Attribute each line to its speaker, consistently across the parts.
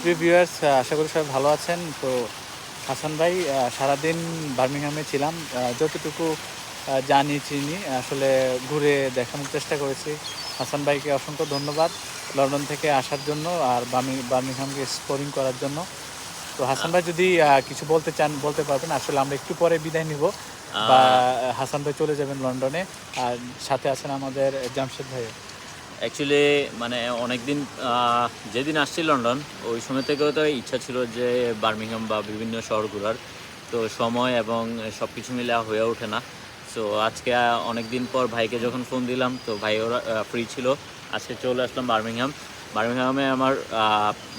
Speaker 1: প্রিয় ভিউয়ার্স, আশা করি সবাই ভালো আছেন। তো হাসান ভাই, সারাদিন বার্মিংহামে ছিলাম। যতটুকু জানি চিনি আসলে ঘুরে দেখানোর চেষ্টা করেছি। হাসান ভাইকে অসংখ্য ধন্যবাদ লন্ডন থেকে আসার জন্য আর বার্মিংহামকে এক্সপ্লোরিং করার জন্য। তো হাসান ভাই যদি কিছু বলতে চান বলতে পারবেন। আসলে আমরা একটু পরে বিদায় নিব, বা হাসান ভাই চলে যাবেন লন্ডনে, আর সাথে আছেন আমাদের জামশেদ ভাই।
Speaker 2: অ্যাকচুয়ালি মানে অনেকদিন যেদিন আসছি লন্ডন ওই সময় থেকেও তো ইচ্ছা ছিল যে বার্মিংহাম বা বিভিন্ন শহর ঘোরার, তো সময় এবং সব কিছু মিলে হয়ে ওঠে না। সো আজকে অনেক দিন পর ভাইকে যখন ফোন দিলাম তো ভাই ওরা ফ্রি ছিল, আজকে চলে আসলাম বার্মিংহাম। বার্মিংহামে আমার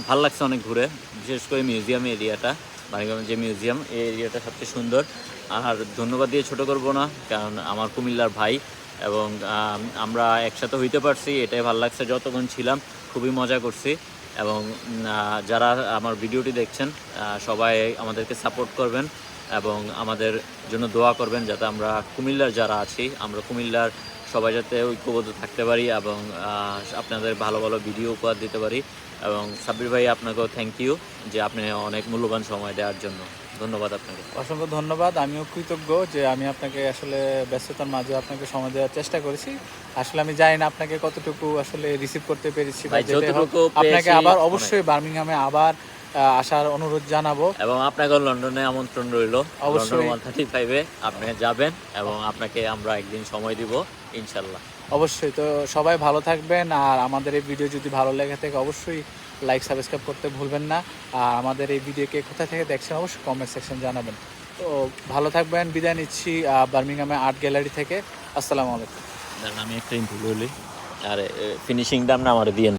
Speaker 2: ভালো লাগছে অনেক ঘুরে, বিশেষ করে মিউজিয়াম এরিয়াটা। বার্মিংহামের যে মিউজিয়াম এই এরিয়াটা সবচেয়ে সুন্দর। আর ধন্যবাদ দিয়ে ছোটো করবো না, কারণ আমার কুমিল্লার ভাই এবং আমরা একসাথে হইতে পারছি, এটাই ভালো লাগছে। যতক্ষণ ছিলাম খুবই মজা করছি। এবং যারা আমার ভিডিওটি দেখছেন সবাই আমাদেরকে সাপোর্ট করবেন এবং আমাদের জন্য দোয়া করবেন, যাতে আমরা কুমিল্লার যারা আছি আমরা কুমিল্লার সবাই যাতে ঐক্যবদ্ধ থাকতে পারি এবং আপনাদের ভালো ভালো ভিডিও উপহার দিতে পারি। এবং সাব্বির ভাই, আপনাকেও থ্যাংক ইউ যে আপনি অনেক মূল্যবান সময় দেওয়ার জন্য। ধন্যবাদ আপনাকে।
Speaker 1: অসংখ্য ধন্যবাদ। আমিও কৃতজ্ঞ যে আমি আপনাকে আসলে ব্যস্ততার মাঝে আপনাকে সময় দেওয়ার চেষ্টা করেছি। আসলে আমি জানি না আপনাকে কতটুকু আসলে রিসিভ করতে পেরেছি, বা আপনাকে আবার অবশ্যই বার্মিংহামে আবার আসার অনুরোধ জানাবো।
Speaker 2: এবং আপনাকে লন্ডনে আমন্ত্রণ রইল। অবশ্যই 135-এ আপনি যাবেন এবং আপনাকে আমরা একদিন সময় দিব ইনশাল্লাহ।
Speaker 1: অবশ্যই। তো সবাই ভালো থাকবেন, আর আমাদের এই ভিডিও যদি ভালো লেগে থাকে অবশ্যই লাইক সাবস্ক্রাইব করতে ভুলবেন না। আর আমাদের এই ভিডিওকে কোথা থেকে দেখছেন অবশ্যই কমেন্ট সেকশন জানাবেন। তো ভালো থাকবেন, বিদায় নিচ্ছি বার্মিংহামে আর্ট গ্যালারি থেকে। আসসালামু আলাইকুম।
Speaker 2: আমি একটা ইন্টারভিউ বলি, আর ফিনিশিংটা আপনি আমার দিয়েন।